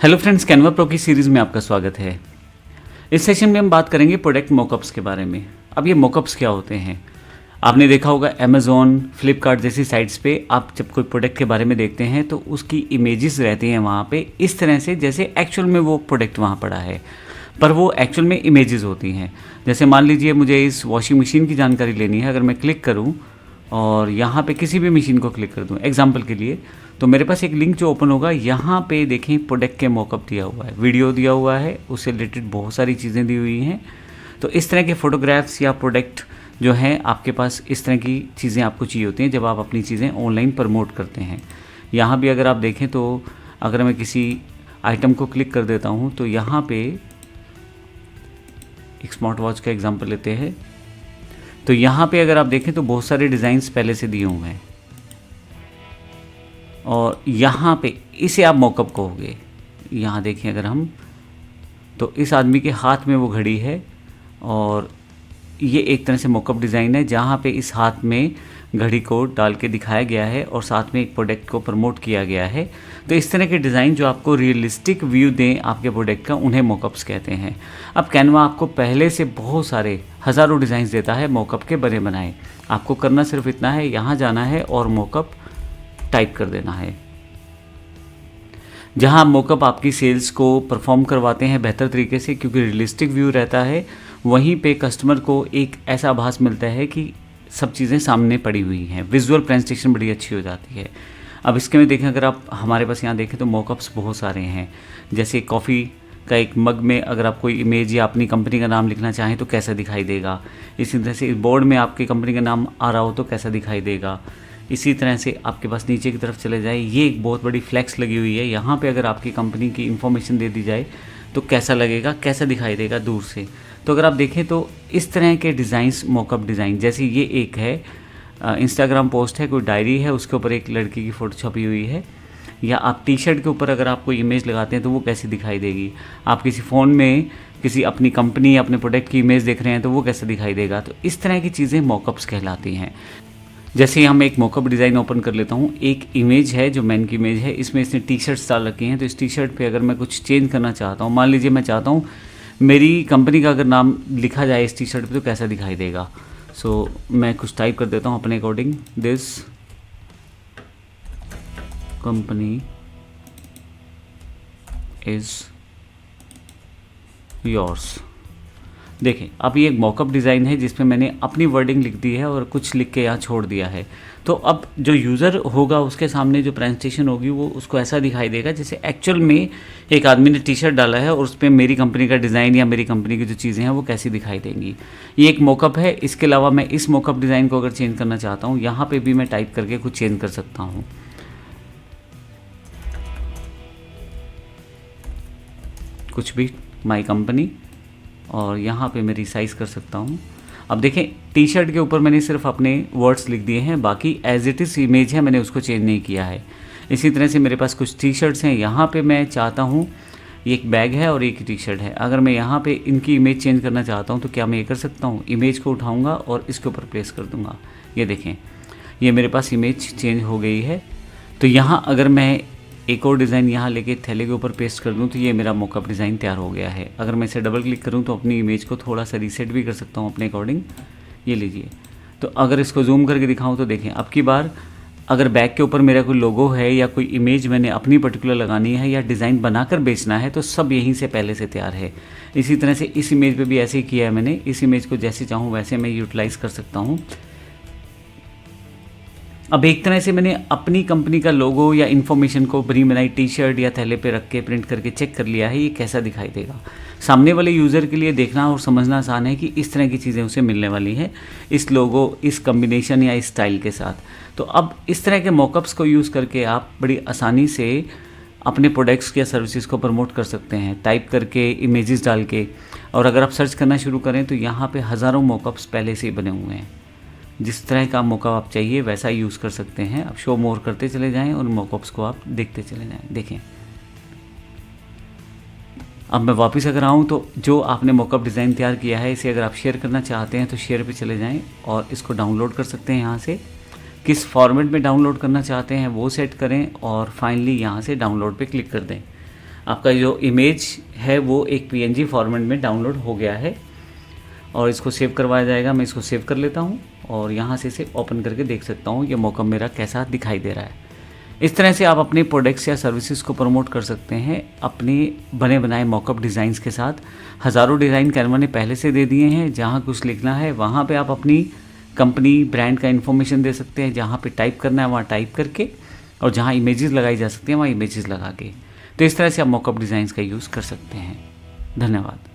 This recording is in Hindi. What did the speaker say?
हेलो फ्रेंड्स, कैनवा प्रो की सीरीज़ में आपका स्वागत है। इस सेशन में हम बात करेंगे प्रोडक्ट मॉकअप्स के बारे में। अब ये मॉकअप्स क्या होते हैं? आपने देखा होगा अमेज़ॉन, फ्लिपकार्ट जैसी साइट्स पे आप जब कोई प्रोडक्ट के बारे में देखते हैं तो उसकी इमेजेस रहती हैं वहाँ पे इस तरह से जैसे एक्चुअल में वो प्रोडक्ट वहाँ पड़ा है, पर वो एक्चुअल में इमेजेस होती हैं। जैसे मान लीजिए मुझे इस वॉशिंग मशीन की जानकारी लेनी है, अगर मैं क्लिक करूँ और यहाँ पे किसी भी मशीन को क्लिक कर दूँ एग्जाम्पल के लिए, तो मेरे पास एक लिंक जो ओपन होगा, यहाँ पे देखें प्रोडक्ट के मॉकअप दिया हुआ है, वीडियो दिया हुआ है, उससे रिलेटेड बहुत सारी चीज़ें दी हुई हैं। तो इस तरह के फ़ोटोग्राफ्स या प्रोडक्ट जो हैं आपके पास, इस तरह की चीज़ें आपको चाहिए होती हैं जब आप अपनी चीज़ें ऑनलाइन प्रमोट करते हैं। यहाँ भी अगर आप देखें तो अगर मैं किसी आइटम को क्लिक कर देता हूँ तो यहाँ पे एक स्मार्ट वॉच का एग्जाम्पल लेते हैं, तो यहाँ पे अगर आप देखें तो बहुत सारे डिज़ाइंस पहले से दिए हुए हैं और यहाँ पे इसे आप मॉकअप कहोगे। यहाँ देखें अगर हम, तो इस आदमी के हाथ में वो घड़ी है और ये एक तरह से मॉकअप डिज़ाइन है जहाँ पे इस हाथ में घड़ी को डाल के दिखाया गया है और साथ में एक प्रोडक्ट को प्रमोट किया गया है। तो इस तरह के डिज़ाइन जो आपको रियलिस्टिक व्यू दें आपके प्रोडक्ट का, उन्हें मॉकअप्स कहते हैं। अब कैनवा आपको पहले से बहुत सारे हज़ारों डिज़ाइंस देता है मॉकअप के बने बनाए। आपको करना सिर्फ इतना है, यहाँ जाना है और मॉकअप टाइप कर देना है। जहां मॉकअप आपकी सेल्स को परफॉर्म करवाते हैं बेहतर तरीके से, क्योंकि रियलिस्टिक व्यू रहता है, वहीं पे कस्टमर को एक ऐसा आभास मिलता है कि सब चीज़ें सामने पड़ी हुई हैं, विजुअल प्रेजेंटेशन बड़ी अच्छी हो जाती है। अब इसके में देखें, अगर आप हमारे पास यहाँ देखें तो मॉकअप्स बहुत सारे हैं। जैसे कॉफ़ी का एक मग में अगर आप कोई इमेज या अपनी कंपनी का नाम लिखना चाहें तो कैसा दिखाई देगा। इसी तरह से बोर्ड में आपकी कंपनी का नाम आ रहा हो तो कैसा दिखाई देगा। इसी तरह से आपके पास नीचे की तरफ चले जाए, ये एक बहुत बड़ी फ्लैक्स लगी हुई है, यहाँ पे अगर आपकी कंपनी की इन्फॉर्मेशन दे दी जाए तो कैसा लगेगा, कैसा दिखाई देगा दूर से। तो अगर आप देखें तो इस तरह के डिज़ाइंस, मॉकअप डिज़ाइन, जैसे ये एक है इंस्टाग्राम पोस्ट है, कोई डायरी है, उसके ऊपर एक लड़की की फ़ोटो छपी हुई है, या आप टी शर्ट के ऊपर अगर आप कोई इमेज लगाते हैं तो वो कैसी दिखाई देगी। आप किसी फ़ोन में किसी अपनी कंपनी या अपने प्रोडक्ट की इमेज देख रहे हैं तो वो कैसा दिखाई देगा। तो इस तरह की चीज़ें मॉकअप्स कहलाती हैं। जैसे हम एक मॉकअप डिज़ाइन ओपन कर लेता हूँ, एक इमेज है जो मैन की इमेज है, इसमें इसने टी शर्ट्स डाल रखी हैं। तो इस टी शर्ट पे अगर मैं कुछ चेंज करना चाहता हूँ, मान लीजिए मैं चाहता हूँ मेरी कंपनी का अगर नाम लिखा जाए इस टी शर्ट पे तो कैसा दिखाई देगा। सो मैं कुछ टाइप कर देता हूँ अपने according, this company is yours. देखें, अब ये एक मॉकअप डिज़ाइन है जिसमें मैंने अपनी वर्डिंग लिख दी है और कुछ लिख के यहाँ छोड़ दिया है। तो अब जो यूज़र होगा उसके सामने जो प्रेजेंटेशन होगी वो उसको ऐसा दिखाई देगा जैसे एक्चुअल में एक आदमी ने टी शर्ट डाला है और उस पर मेरी कंपनी का डिज़ाइन या मेरी कंपनी की जो चीज़ें हैं वो कैसी दिखाई देंगी। ये एक मॉकअप है। इसके अलावा मैं इस मॉकअप डिज़ाइन को अगर चेंज करना चाहता हूँ, यहाँ पर भी मैं टाइप करके कुछ चेंज कर सकता हूँ। कुछ भी, माई कंपनी, और यहाँ पे मैं रिसाइज़ कर सकता हूँ। अब देखें, टी शर्ट के ऊपर मैंने सिर्फ अपने वर्ड्स लिख दिए हैं, बाकी एज इट इज़ इमेज है, मैंने उसको चेंज नहीं किया है। इसी तरह से मेरे पास कुछ टी शर्ट्स हैं, यहाँ पे मैं चाहता हूँ, एक बैग है और एक टी शर्ट है, अगर मैं यहाँ पे इनकी इमेज चेंज करना चाहता हूँ तो क्या मैं ये कर सकता हूँ? इमेज को उठाऊँगा और इसके ऊपर प्लेस कर दूँगा। ये देखें, ये मेरे पास इमेज चेंज हो गई है। तो यहाँ अगर मैं एक और डिज़ाइन यहाँ लेके थैले के ऊपर पेस्ट कर दूँ तो ये मेरा मॉकअप डिज़ाइन तैयार हो गया है। अगर मैं इसे डबल क्लिक करूँ तो अपनी इमेज को थोड़ा सा रीसेट भी कर सकता हूँ अपने अकॉर्डिंग। ये लीजिए, तो अगर इसको जूम करके दिखाऊँ तो देखें, अब की बार अगर बैग के ऊपर मेरा कोई लोगो है या कोई इमेज मैंने अपनी पर्टिकुलर लगानी है या डिज़ाइन बनाकर बेचना है तो सब यहीं से पहले से तैयार है। इसी तरह से इस इमेज पर भी ऐसे ही किया है मैंने। इस इमेज को जैसे चाहूँ वैसे मैं यूटिलाइज़ कर सकता हूँ। अब एक तरह से मैंने अपनी कंपनी का लोगो या इन्फॉर्मेशन को बनी बनाई टी शर्ट या थैले पे रख के प्रिंट करके चेक कर लिया है ये कैसा दिखाई देगा। सामने वाले यूज़र के लिए देखना और समझना आसान है कि इस तरह की चीज़ें उसे मिलने वाली हैं इस लोगो, इस कम्बिनेशन या इस स्टाइल के साथ। तो अब इस तरह के मॉकअप्स को यूज़ करके आप बड़ी आसानी से अपने प्रोडक्ट्स या सर्विसेज को प्रमोट कर सकते हैं, टाइप करके, इमेजेस डाल के। और अगर आप सर्च करना शुरू करें तो यहाँ पे हज़ारों मॉकअप्स पहले से ही बने हुए हैं। जिस तरह का मॉकअप आप चाहिए वैसा यूज़ कर सकते हैं। अब शो मोर करते चले जाएं और मॉकअप्स को आप देखते चले जाएं। देखें, अब मैं वापस अगर आऊँ तो जो आपने मॉकअप डिज़ाइन तैयार किया है इसे अगर आप शेयर करना चाहते हैं तो शेयर पे चले जाएं और इसको डाउनलोड कर सकते हैं। यहाँ से किस फॉर्मेट में डाउनलोड करना चाहते हैं वो सेट करें और फाइनली यहाँ से डाउनलोड पे क्लिक कर दें। आपका जो इमेज है वो एक PNG फॉर्मेट में डाउनलोड हो गया है और इसको सेव करवाया जाएगा। मैं इसको सेव कर लेता हूँ और यहाँ से इसे ओपन करके देख सकता हूँ ये मॉकअप मेरा कैसा दिखाई दे रहा है। इस तरह से आप अपने प्रोडक्ट्स या सर्विसेज को प्रमोट कर सकते हैं अपने बने बनाए मॉकअप डिज़ाइंस के साथ। हज़ारों डिज़ाइन कैनवा ने पहले से दे दिए हैं। जहाँ कुछ लिखना है वहाँ पे आप अपनी कंपनी ब्रांड का इन्फॉर्मेशन दे सकते हैं। जहाँ पे टाइप करना है वहाँ टाइप करके, और जहाँ इमेजेस लगाई जा सकती हैं वहाँ इमेजेस लगा के। तो इस तरह से आप मॉकअप डिज़ाइंस का यूज़ कर सकते हैं। धन्यवाद।